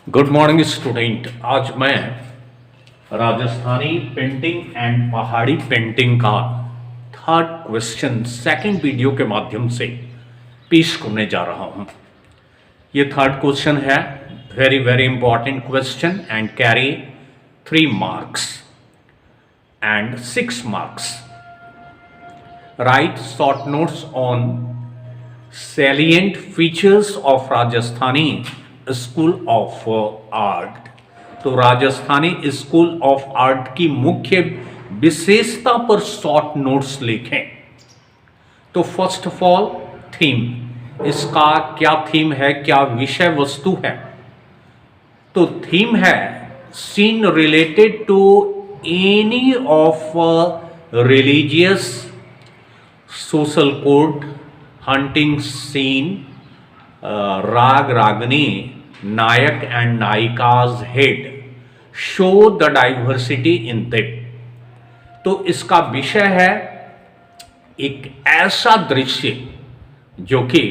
Good morning student. आज मैं Rajasthani painting and पहाड़ी पेंटिंग का थर्ड क्वेश्चन सेकंड वीडियो के माध्यम से पेश करने जा रहा हूं। ये थर्ड क्वेश्चन है, very very important question and carry 3 marks and 6 marks। Right short notes on salient features of Rajasthani school of art. तो राजस्थानी स्कूल ऑफ आर्ट की मुख्य विशेषता पर शॉर्ट नोट्स लिखें। तो फर्स्ट ऑफ ऑल थीम, इसका क्या थीम है, क्या विषय वस्तु है? तो थीम है scene related to any of religious, social code, hunting scene, raga ragini, nayak and nayikas head, show the diversity in them. तो इसका विषय है एक ऐसा दृश्य जो कि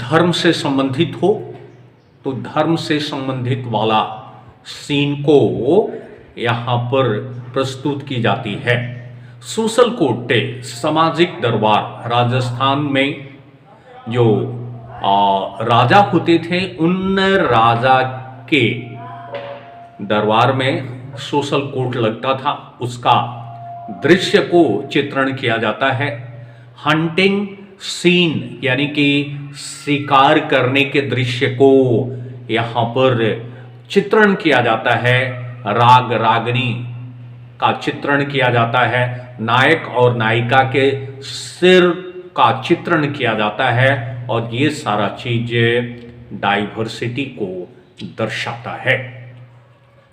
धर्म से संबंधित हो, तो धर्म से संबंधित वाला सीन को यहां पर प्रस्तुत की जाती है। सोशल कोटे, सामाजिक दरबार, राजस्थान में जो राजा होते थे उन राजा के दरबार में सोशल कोर्ट लगता था, उसका दृश्य को चित्रण किया जाता है। हंटिंग सीन यानी कि शिकार करने के दृश्य को यहाँ पर चित्रण किया जाता है। राग रागनी का चित्रण किया जाता है। नायक और नायिका के सिर का चित्रण किया जाता है और ये सारा चीज डाइवर्सिटी को दर्शाता है।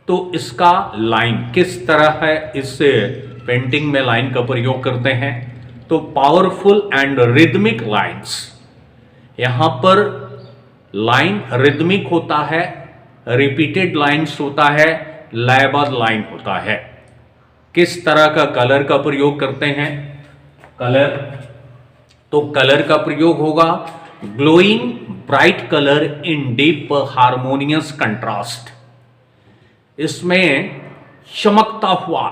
तो इसका लाइन किस तरह है, इस पेंटिंग में लाइन का प्रयोग करते हैं। तो पावरफुल एंड रिदमिक लाइंस, यहां पर लाइन रिदमिक होता है, रिपीटेड लाइंस होता है, लयबद्ध लाइन होता है। किस तरह का कलर का प्रयोग करते हैं? कलर, तो कलर का प्रयोग होगा ग्लोइंग ब्राइट कलर इन डीप हार्मोनियस कंट्रास्ट। इसमें चमकता हुआ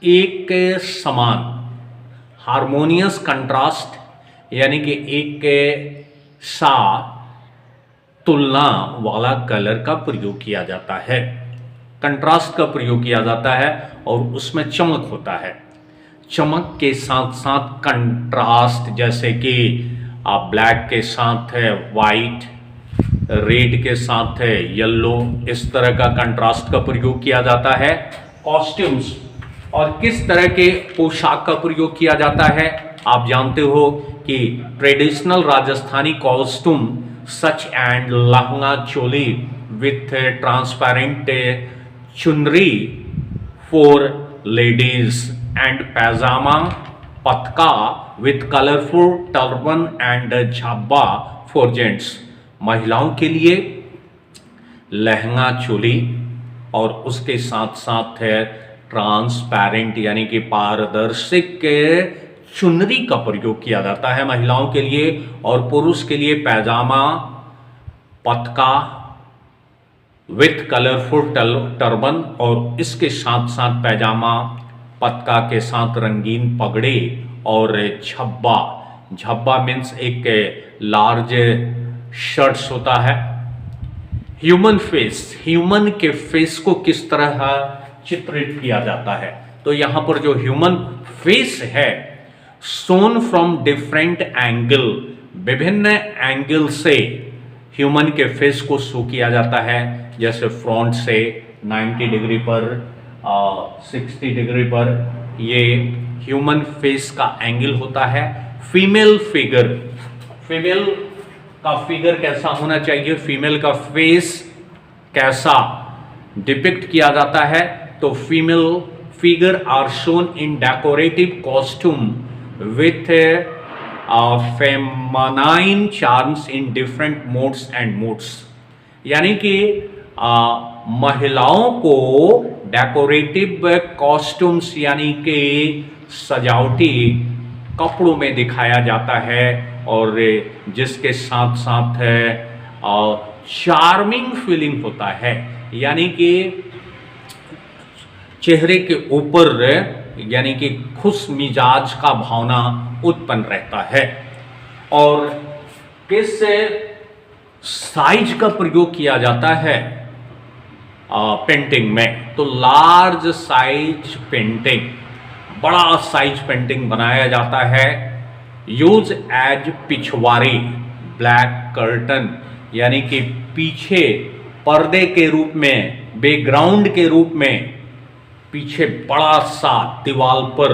एक समान हार्मोनियस कंट्रास्ट यानी कि एक सा तुलना वाला कलर का प्रयोग किया जाता है, कंट्रास्ट का प्रयोग किया जाता है और उसमें चमक होता है। चमक के साथ साथ कंट्रास्ट, जैसे कि ब्लैक के साथ है वाइट, रेड के साथ है येलो, इस तरह का कंट्रास्ट का प्रयोग किया जाता है। कॉस्ट्यूम्स, और किस तरह के पोशाक का प्रयोग किया जाता है? आप जानते हो कि traditional Rajasthani costume such and lehenga choli with transparent chunri for ladies and pyjama patka with colourful turban and jhabba for gents. महिलाओं के लिए लहंगा चोली और उसके साथ साथ है ट्रांसपेरेंट यानी कि पारदर्शक चुनरी का प्रयोग किया जाता है महिलाओं के लिए, और पुरुष के लिए पैजामा पतका विथ कलरफुल टर्बन, और इसके साथ साथ पैजामा पतका के साथ रंगीन पगड़े और झब्बा। झब्बा मीन्स एक लार्ज शर्ट्स होता है। ह्यूमन फेस, ह्यूमन के फेस को किस तरह चित्रित किया जाता है? तो यहां पर जो ह्यूमन फेस है, शोन फ्रॉम डिफरेंट एंगल, विभिन्न एंगल से ह्यूमन के फेस को शो किया जाता है। जैसे फ्रंट से 90 डिग्री पर, 60 डिग्री पर, ये ह्यूमन फेस का एंगल होता है। फीमेल फिगर, फीमेल का फिगर कैसा होना चाहिए, फीमेल का फेस कैसा डिपिक्ट किया जाता है? तो female figure are shown in decorative costume with feminine charms in different modes and moods. यानी कि महिलाओं को डेकोरेटिव कॉस्ट्यूम्स यानी कि सजावटी कपड़ों में दिखाया जाता है और जिसके साथ साथ चार्मिंग फीलिंग होता है, यानी कि चेहरे के ऊपर यानी कि खुश मिजाज का भावना उत्पन्न रहता है। और किस साइज का प्रयोग किया जाता है पेंटिंग में? तो लार्ज साइज पेंटिंग, बड़ा साइज पेंटिंग बनाया जाता है। यूज एज पिछवाड़ी, ब्लैक कर्टन, यानी कि पीछे पर्दे के रूप में, बैकग्राउंड के रूप में पीछे बड़ा सा दीवार पर,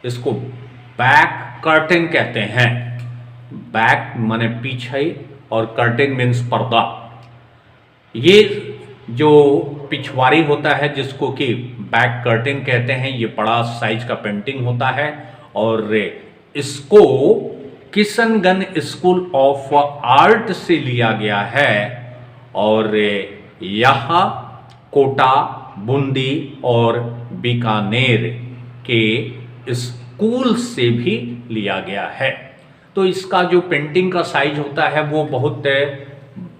इसको बैक कर्टन कहते हैं। बैक माने पीछे और कर्टन मीन्स पर्दा। ये जो पिछवाड़ी होता है जिसको कि बैक कर्टन कहते हैं, ये बड़ा साइज का पेंटिंग होता है। और इसको किशनगंज स्कूल ऑफ आर्ट से लिया गया है और यह कोटा, बूंदी और बीकानेर के स्कूल से भी लिया गया है। तो इसका जो पेंटिंग का साइज होता है वो बहुत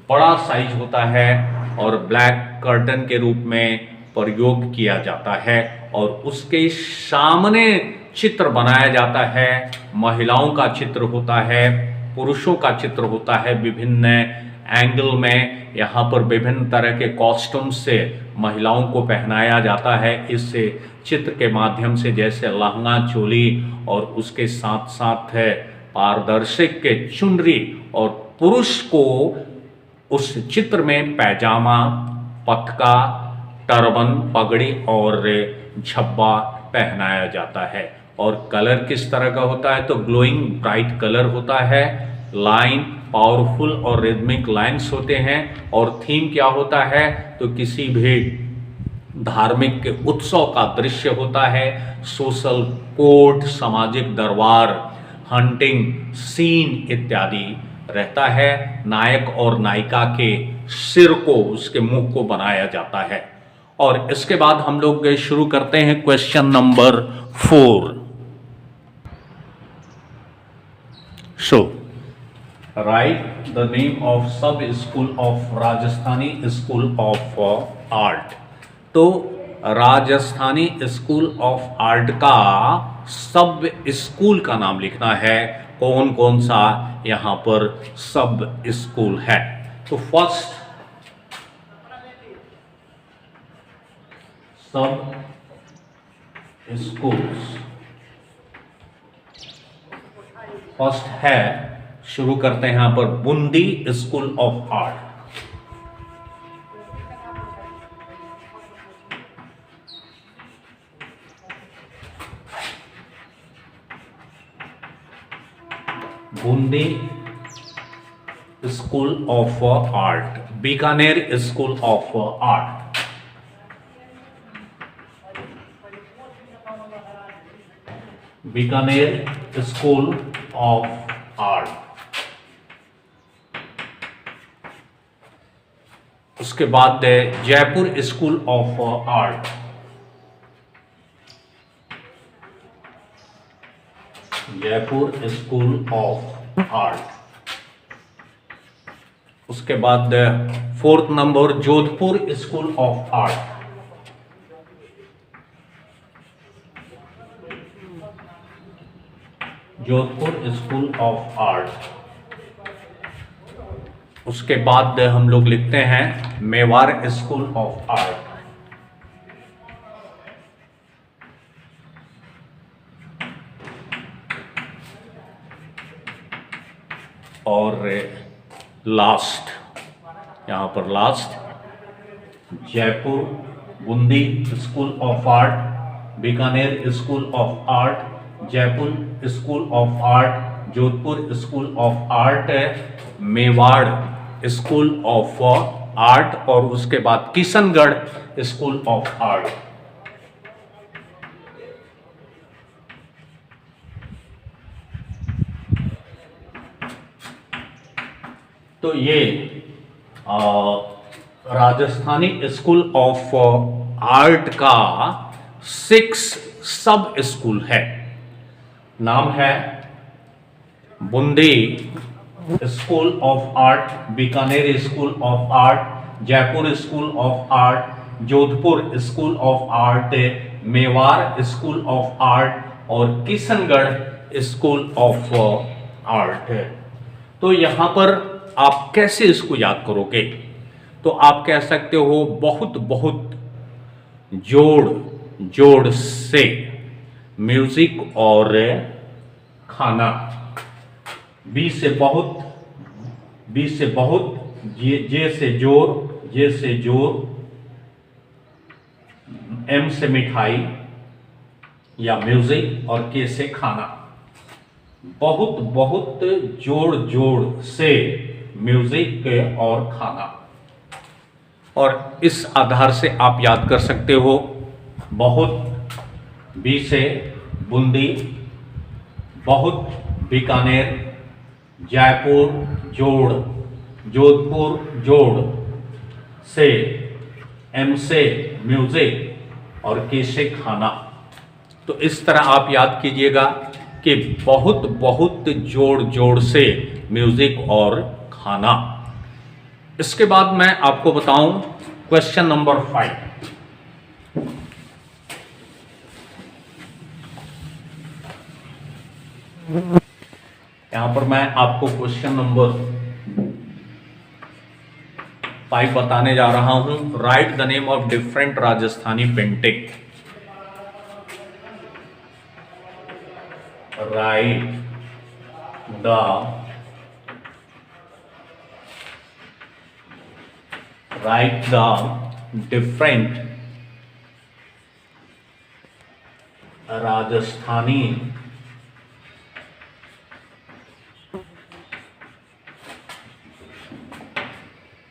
बड़ा साइज होता है और ब्लैक कर्टन के रूप में प्रयोग किया जाता है और उसके सामने चित्र बनाया जाता है। महिलाओं का चित्र होता है, पुरुषों का चित्र होता है, विभिन्न एंगल में यहाँ पर विभिन्न तरह के कॉस्ट्यूम से महिलाओं को पहनाया जाता है इस चित्र के माध्यम से, जैसे लहंगा, चोली और उसके साथ साथ है पारदर्शक के चुनरी, और पुरुष को उस चित्र में पैजामा, पतका, टर्बन, पगड़ी और झब्बा पहनाया जाता है। और कलर किस तरह का होता है? तो ग्लोइंग ब्राइट कलर होता है। लाइन पावरफुल और रिदमिक लाइंस होते हैं। और थीम क्या होता है? तो किसी भी धार्मिक उत्सव का दृश्य होता है। सोशल कोड, सामाजिक दरबार, हंटिंग सीन इत्यादि रहता है। नायक और नायिका के सिर को, उसके मुंह को बनाया जाता है। और इसके बाद हम लोग शुरू करते हैं question number 4। So write the name of sub school of Rajasthani school of art. तो राजस्थानी स्कूल ऑफ आर्ट का सब स्कूल का नाम लिखना है। कौन कौन सा यहां पर सब स्कूल है? तो फर्स्ट सब स्कूल्स, फर्स्ट है, शुरू करते हैं यहां पर Bundi school of art. Bundi school of art, Bikaner school of art. Bikaner school of art. उसके बाद Jaipur school of art. Jaipur school of art. उसके बाद 4th number Jodhpur school of art. Jodhpur school of art. उसके बाद हम लोग लिखते हैं मेवाड़ स्कूल ऑफ आर्ट। और लास्ट, यहां पर last Jaipur Bundi school of art, Bikaner school of art, Jaipur school of art, Jodhpur school of art, Mewar school of art और उसके बाद किशनगढ़ स्कूल ऑफ आर्ट। तो ये राजस्थानी स्कूल ऑफ आर्ट का 6 सब स्कूल है। नाम है Bundi school of art, Bikaner school of art, Jaipur school of art, Jodhpur school of art, Mewar school of art और किशनगढ़ स्कूल ऑफ आर्ट। तो यहां पर आप कैसे इसको याद करोगे? तो आप कह सकते हो बहुत बहुत जोड़ जोड़ से म्यूजिक और खाना। बी से बहुत, बी से बहुत, जे से जोर, जे से जोर, एम से मिठाई या म्यूजिक और के से खाना। बहुत बहुत जोड़ जोड़ से म्यूजिक और खाना। और इस आधार से आप याद कर सकते हो बहुत, बी से बूंदी, बहुत बीकानेर, जयपुर जोड़, जोधपुर जोड़ से, एम से म्यूजिक और के से खाना। तो इस तरह आप याद कीजिएगा कि बहुत बहुत जोड़ जोड़ से म्यूजिक और खाना। इसके बाद मैं आपको बताऊं क्वेश्चन नंबर 5। यहां पर मैं आपको क्वेश्चन नंबर 5 बताने जा रहा हूं। Write the name of different Rajasthani painting. Write the different Rajasthani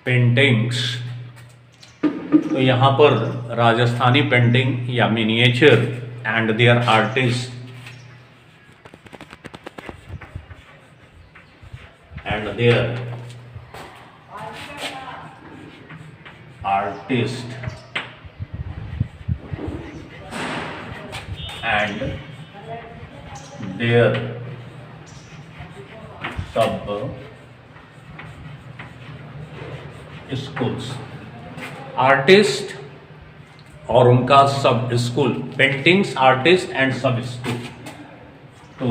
paintings. तो यहां पर राजस्थानी पेंटिंग या miniature and their artist and their artist and their sub schools। Artist और उनका sub school, paintings, artist and sub school. तो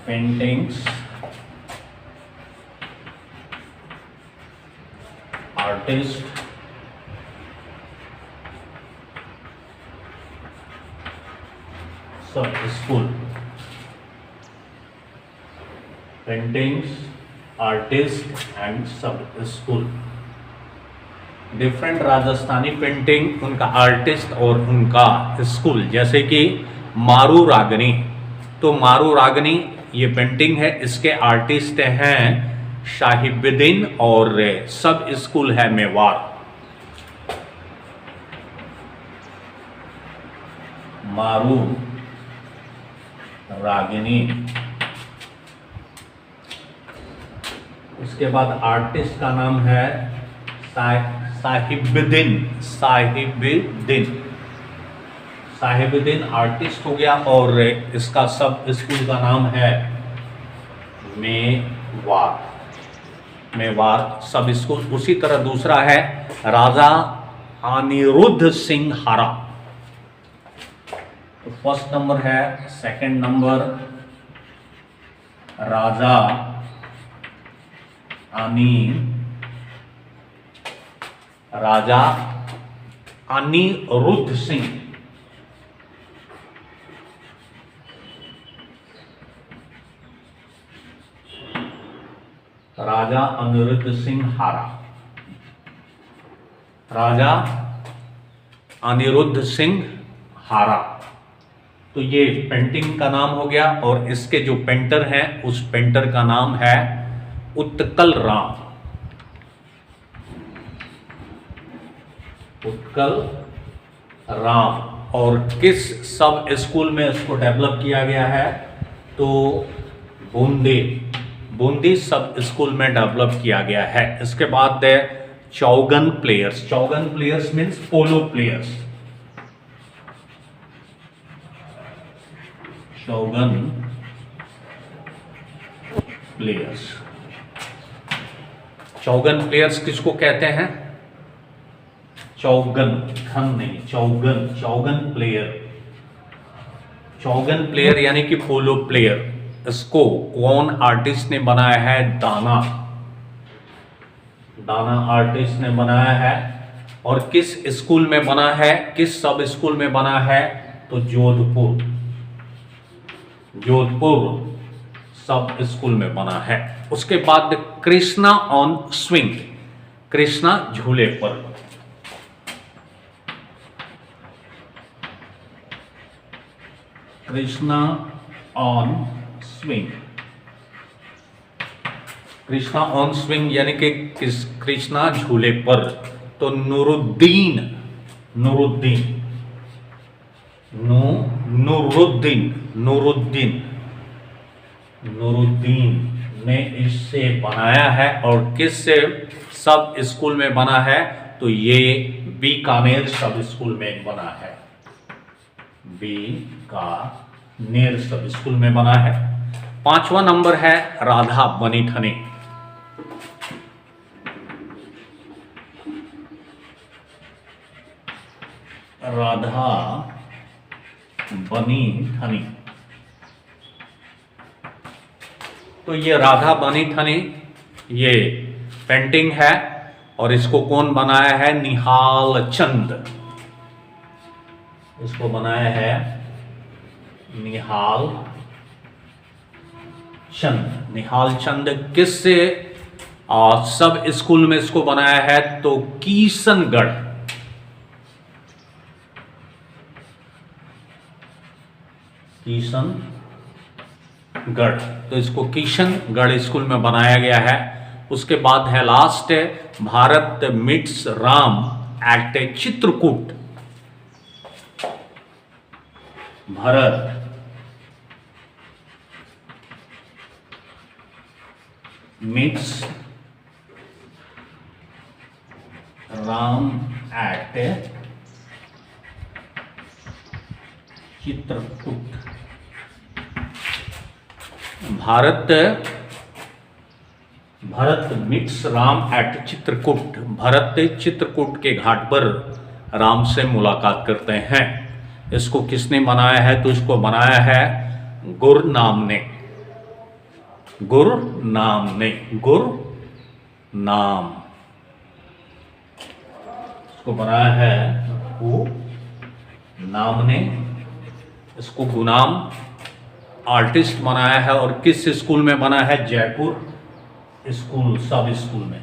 paintings, artist, sub school. Paintings, artist and sub school. Different Rajasthani painting, उनका artist और उनका school. जैसे कि मारू रागनी। तो मारू रागनी ये पेंटिंग है, इसके आर्टिस्ट हैं शाहिबुद्दीन और सब स्कूल है मेवाड़। मारू रागिनी। उसके बाद आर्टिस्ट का नाम है साहिबुद्दीन। साहिबुद्दीन आर्टिस्ट हो गया और इसका सब स्कूल का नाम है मेवाड़। मेवाड़ सब स्कूल। उसी तरह दूसरा है राजा अनिरुद्ध सिंह हारा। तो फर्स्ट नंबर है, सेकंड नंबर राजा अनिरुद्ध सिंह। राजा अनिरुद्ध सिंह हारा। राजा अनिरुद्ध सिंह हारा। तो ये पेंटिंग का नाम हो गया और इसके जो पेंटर हैं उस पेंटर का नाम है उत्कल राम। उत्कल राम। और किस सब स्कूल में इसको डेवलप किया गया है? तो बूंदी सब स्कूल में डेवलप किया गया है। इसके बाद चौगन प्लेयर्स। चौगन प्लेयर्स मीन्स पोलो प्लेयर्स। चौगन प्लेयर्स। चौगन प्लेयर्स किसको कहते हैं? चौगन, खन नहीं, चौगन, चौगन प्लेयर। चौगन प्लेयर यानी कि पोलो प्लेयर। इसको कौन आर्टिस्ट ने बनाया है? दाना, दाना आर्टिस्ट ने बनाया है। और किस स्कूल में बना है? किस सब स्कूल में बना है? तो जोधपुर, जोधपुर सब स्कूल में बना है। उसके बाद कृष्णा ऑन स्विंग, कृष्णा झूले पर। Krishna on swing, Krishna on swing यानी कि कृष्णा झूले पर। तो नूरुद्दीन, नूरुद्दीन, नूरुद्दीन, नूरुद्दीन, नूरुद्दीन ने इससे बनाया है। और किस सब स्कूल में बना है? तो ये बीकानेर सब स्कूल में बना है, बीकानेर सब स्कूल में बना है। 5वां नंबर है राधा बनी ठनी। राधा बनी ठनी। तो ये राधा बनी ठनी ये पेंटिंग है और इसको कौन बनाया है? निहाल चंद। इसको बनाया है निहाल चंद। निहाल चंद किस सब स्कूल में इसको बनाया है? तो किशनगढ़, किशनगढ़। तो इसको किशनगढ़ स्कूल में बनाया गया है। उसके बाद है last Bharat meets Ram at Chitrakoot. Bharat meets Ram at Chitrakoot. Bharat meets Ram at Chitrakoot. Bharat Chitrakoot के घाट पर राम से मुलाकात करते हैं। इसको किसने बनाया है? तो इसको बनाया है गुरनाम ने, गुरनाम ने, गुरनाम। इसको बनाया है गुनाम ने। इसको गुनाम आर्टिस्ट बनाया है। और किस स्कूल में बना है? जयपुर स्कूल सब स्कूल में।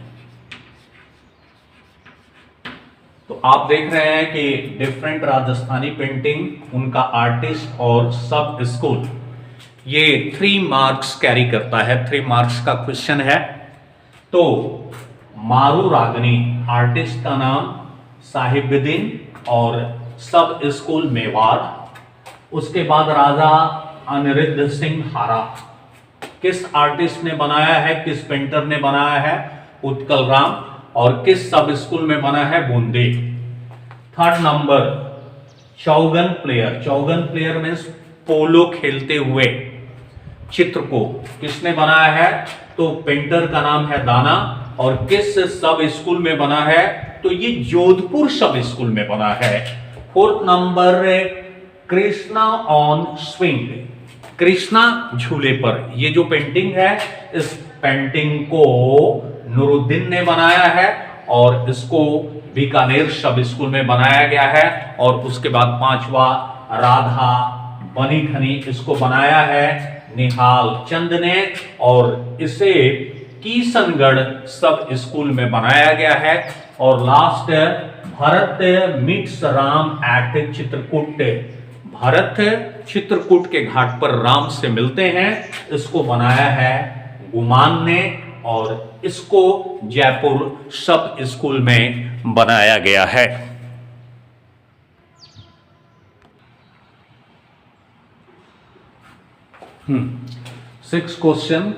तो आप देख रहे हैं कि डिफरेंट राजस्थानी पेंटिंग, उनका आर्टिस्ट और सब स्कूल, ये 3 मार्क्स कैरी करता है। 3 मार्क्स का क्वेश्चन है। तो मारू रागनी आर्टिस्ट का नाम, साहिबुद्दीन और सब स्कूल मेवाड़। उसके बाद राजा अनिरुद्ध सिंह हारा किस आर्टिस्ट ने बनाया है? किस पेंटर ने बनाया है? उत्कल राम। और किस सब स्कूल में बना है? Bundi. 3rd number चौगन player. चौगन player में पोलो खेलते हुए चित्र को किसने बनाया है? तो पेंटर का नाम है दाना। और किस सब स्कूल में बना है? तो ये जोधपुर सब स्कूल में बना है। 4th number Krishna on swing, Krishna झूले पर। ये जो पेंटिंग है, इस पेंटिंग को नूरुद्दीन ने बनाया है और इसको बीकानेर सब स्कूल में बनाया गया है। और उसके बाद 5वां राधा बनी ठनी, इसको बनाया है निहाल चंद ने और इसे किशनगढ़ सब स्कूल में बनाया गया है। और last Bharat meets Ram at Chitrakoot. Bharat Chitrakoot के घाट पर राम से मिलते हैं, इसको बनाया है गुमान ने और इसको जयपुर सब स्कूल में बनाया गया है। 6th question,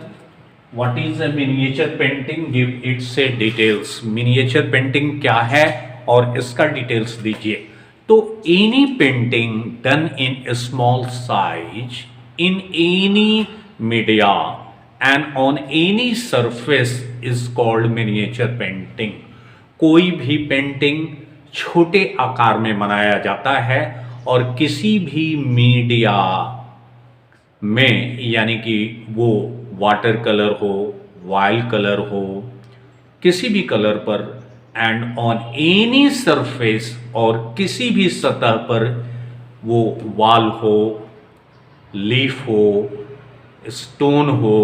what is a miniature painting? Give it's a details. Miniature painting क्या है और इसका डिटेल्स दीजिए। तो any painting done in small size in any media and on any surface is called miniature painting। कोई भी painting छोटे आकार में बनाया जाता है और किसी भी मीडिया में, यानी कि वो वाटर कलर हो, वाइल कलर हो, किसी भी कलर पर, एंड ऑन एनी सरफेस, और किसी भी सतह पर, वो वॉल हो, लीफ हो, स्टोन हो,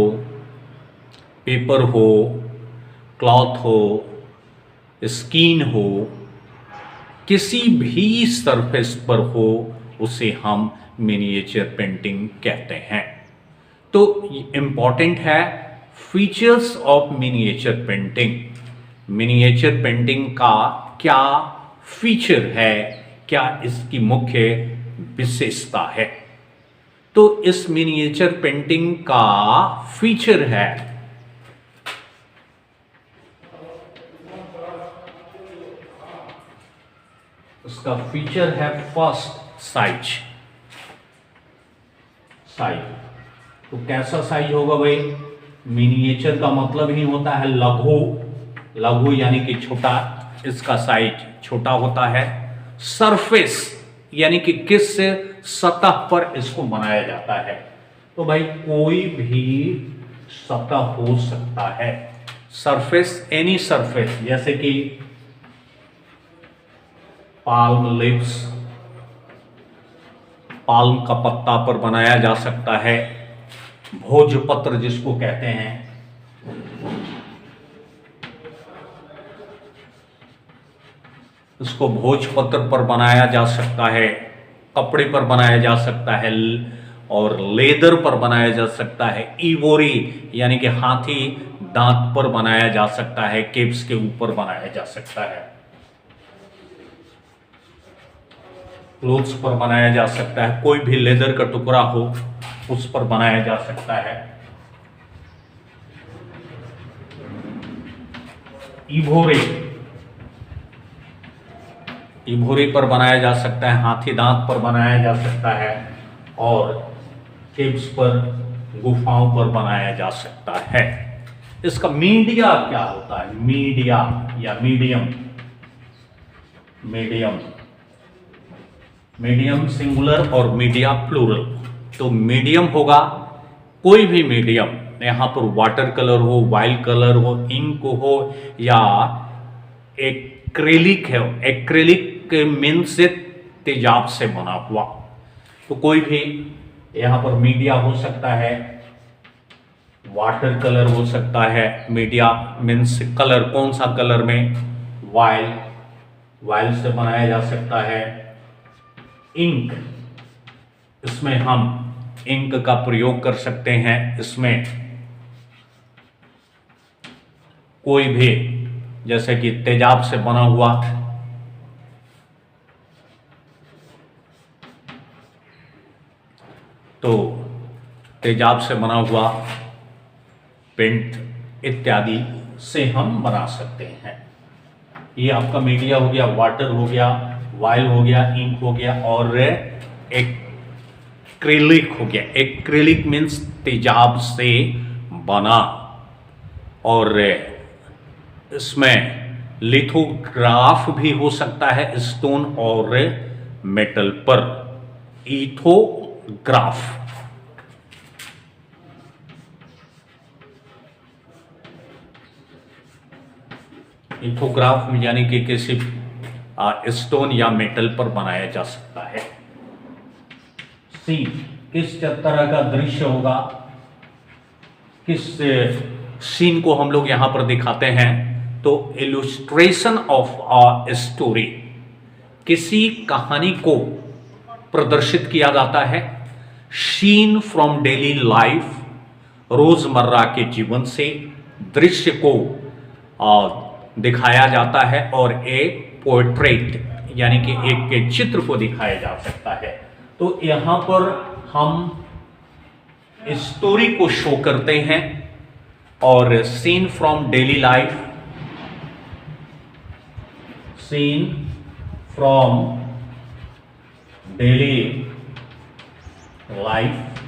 पेपर हो, क्लॉथ हो, स्किन हो, किसी भी सरफेस पर हो, उसे हम मिनिएचर पेंटिंग कहते हैं। तो इंपॉर्टेंट है features of miniature painting. Miniature painting का क्या फीचर है, क्या इसकी मुख्य विशेषता है। तो इस मिनिएचर पेंटिंग का फीचर है, उसका फीचर है फर्स्ट साइज। तो कैसा साइज होगा भाई? मिनिएचर का मतलब ही होता है लघु, लघु यानी कि छोटा, इसका साइज छोटा होता है। सरफेस यानी कि किस सतह पर इसको बनाया जाता है, तो भाई कोई भी सतह हो सकता है। सरफेस, एनी सरफेस, जैसे कि पाल्म लीव्स, पाल्म का पत्ता पर बनाया जा सकता है। भोजपत्र जिसको कहते हैं, इसको भोजपत्र पर बनाया जा सकता है, कपड़े पर बनाया जा सकता है, और लेदर पर बनाया जा सकता है। इवोरी यानी कि हाथी दांत पर बनाया जा सकता है, केप्स के ऊपर बनाया जा सकता है, क्लोथ्स पर बनाया जा सकता है, कोई भी लेदर का टुकड़ा हो उस पर बनाया जा सकता है। इभोरे, इभोरे पर बनाया जा सकता है, हाथी दांत पर बनाया जा सकता है, और केव्स पर, गुफाओं पर बनाया जा सकता है। इसका मीडिया क्या होता है? मीडिया या मीडियम, मीडियम, मीडियम सिंगुलर और मीडिया प्लूरल। तो मीडियम होगा कोई भी मीडियम, यहां पर वाटर कलर हो, वाइल कलर हो, इंक हो, या एक्रेलिक है। एक्रेलिक मीन्स तेजाब से बना हुआ, तो कोई भी यहां पर मीडिया हो सकता है। वाटर कलर हो सकता है, मीडिया मीन्स कलर, कौन सा कलर में? वाइल, वाइल से बनाया जा सकता है। इंक, इसमें हम इंक का प्रयोग कर सकते हैं। इसमें कोई भी, जैसे कि तेजाब से बना हुआ, तो तेजाब से बना हुआ पेंट इत्यादि से हम बना सकते हैं। ये आपका मीडिया हो गया, वाटर हो गया, वाइल हो गया, इंक हो गया, और एक्रिलिक हो गया। एक्रिलिक मीन्स तेजाब से बना, और इसमें लिथोग्राफ भी हो सकता है, स्टोन और मेटल पर। इथोग्राफ, इथोग्राफ यानी कि किसी स्टोन या मेटल पर बनाया जा सकता है। सीन, किस तरह का दृश्य होगा, किस सीन को हम लोग यहां पर दिखाते हैं? तो इलुस्ट्रेशन ऑफ अ स्टोरी, किसी कहानी को प्रदर्शित किया जाता है। सीन फ्रॉम डेली लाइफ, रोजमर्रा के जीवन से दृश्य को दिखाया जाता है, और एक पोर्ट्रेट यानी कि एक चित्र को दिखाया जा सकता है। तो यहां पर हम स्टोरी को शो करते हैं, और scene from daily life, scene from daily life,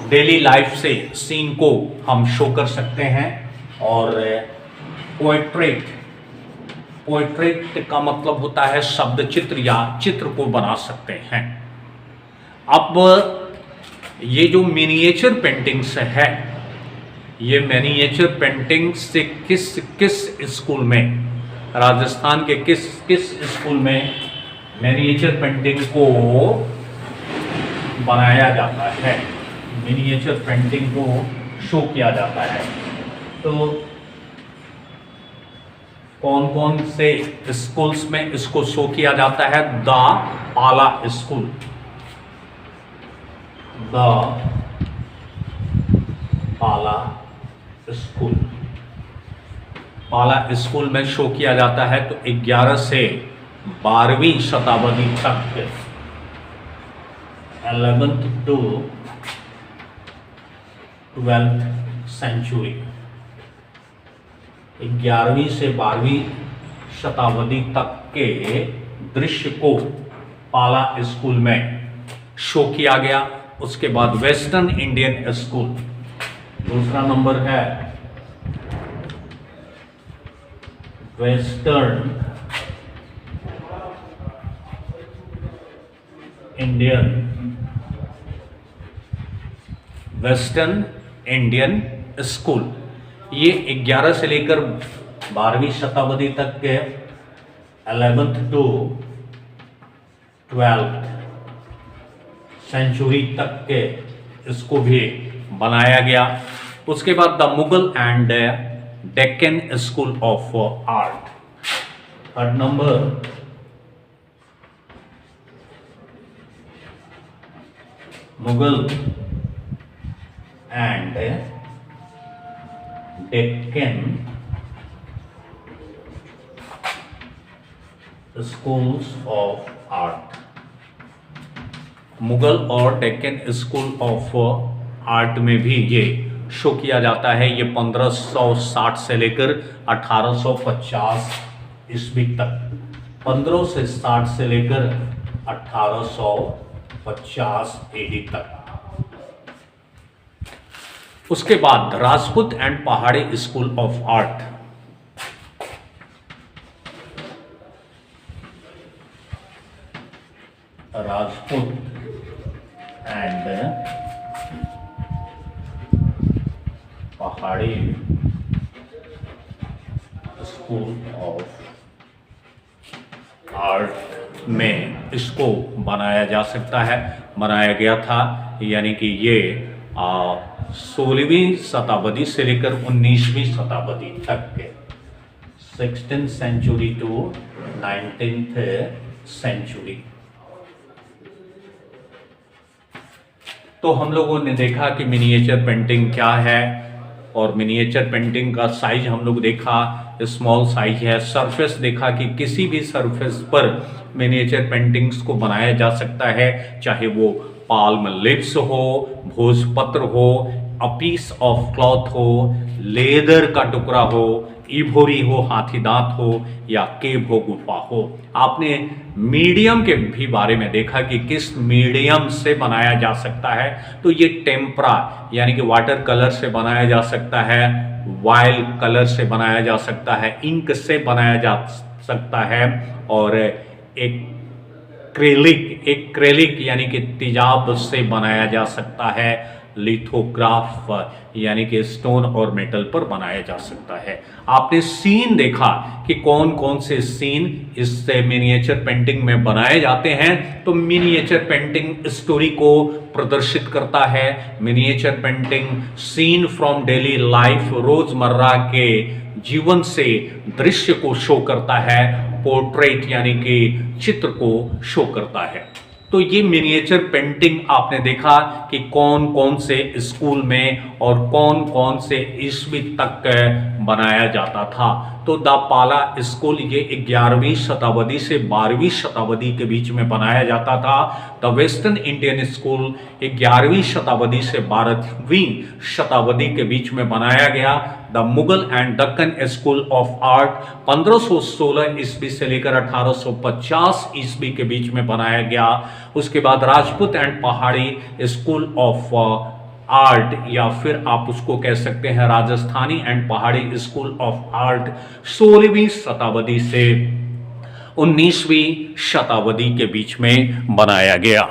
daily life से सीन को हम शो कर सकते हैं। और पोएट्रेट, पोएट्रेट का मतलब होता है शब्द चित्र या चित्र को बना सकते हैं। अब ये जो मिनिएचर पेंटिंग्स है, ये मिनिएचर पेंटिंग से किस किस स्कूल में, राजस्थान के किस किस स्कूल में मिनिएचर पेंटिंग को बनाया जाता है, मिनिएचर पेंटिंग को शो किया जाता है। तो कौन कौन से स्कूल्स में इसको शो किया जाता है? द पाला स्कूल, द पाला स्कूल, पाला स्कूल में शो किया जाता है। तो 11 से 12वीं शताब्दी तक, 11th to 12th सेंचुरी, 11वीं से 12वीं शताब्दी तक के दृश्य को पाला स्कूल में शो किया गया। उसके बाद वेस्टर्न इंडियन स्कूल, दूसरा नंबर है western Indian, western Indian school. ये 11 से लेकर 12वीं शताब्दी तक के 11th to 12th सेंचुरी तक के इसको भी बनाया गया। उसके बाद the Mughal and Deccan school of art, third number Mughal and Deccan schools of art, Mughal और डेक्कन स्कूल ऑफ आर्ट में भी ये शो किया जाता है। ये 1560 से लेकर 1850 ईस्वी तक, 1560 से लेकर 1850 एडी तक। उसके बाद राजपूत एंड पहाड़ी school of art, Rajput and पहाड़ी स्कूल ऑफ आर्ट में इसको बनाया जा सकता है, बनाया गया था। यानी कि ये 16वीं शताब्दी से लेकर 19वीं शताब्दी तक के, 16th century to 19th century. तो हम लोगों ने देखा कि मिनिएचर पेंटिंग क्या है, और मिनिएचर पेंटिंग का साइज हम लोग देखा, स्मॉल साइज है। सरफेस देखा कि किसी भी सरफेस पर मिनिएचर पेंटिंग्स को बनाया जा सकता है, चाहे वो पाल्म लिप्स हो, भोजपत्र हो, अ पीस ऑफ क्लॉथ हो, लेदर का टुकड़ा हो, इभोरी हो, हाथी दांत हो, या केव हो, गुफा हो। आपने मीडियम के भी बारे में देखा कि किस मीडियम से बनाया जा सकता है। तो ये टेम्परा यानी कि वाटर कलर से बनाया जा सकता है, वाइल कलर से बनाया जा सकता है, इंक से बनाया जा सकता है, और एक्रेलिक यानी कि तेजाब से बनाया जा सकता है, लिथोग्राफ यानी कि स्टोन और मेटल पर बनाया जा सकता है। आपने सीन देखा कि कौन कौन से सीन इस मिनिएचर पेंटिंग में बनाए जाते हैं। तो मिनिएचर पेंटिंग स्टोरी को प्रदर्शित करता है, miniature painting scene from daily life, रोजमर्रा के जीवन से दृश्य को शो करता है, पोर्ट्रेट यानी कि चित्र को शो करता है। तो ये मिनिएचर पेंटिंग आपने देखा कि कौन कौन से स्कूल में और कौन कौन से ईस्वी तक बनाया जाता था। तो द पाला स्कूल ये 11वीं शताब्दी से 12वीं शताब्दी के बीच में बनाया जाता था। द वेस्टर्न इंडियन स्कूल 11वीं शताब्दी से 12वीं शताब्दी के बीच में बनाया गया। The Mughal and Deccan school of art 1516 ईस्वी से लेकर 1850 ईस्वी के बीच में बनाया गया। उसके बाद राजपूत एंड पहाड़ी स्कूल ऑफ आर्ट, या फिर आप उसको कह सकते हैं राजस्थानी एंड पहाड़ी स्कूल ऑफ आर्ट 16वीं शताब्दी से 19वीं शताब्दी के बीच में बनाया गया।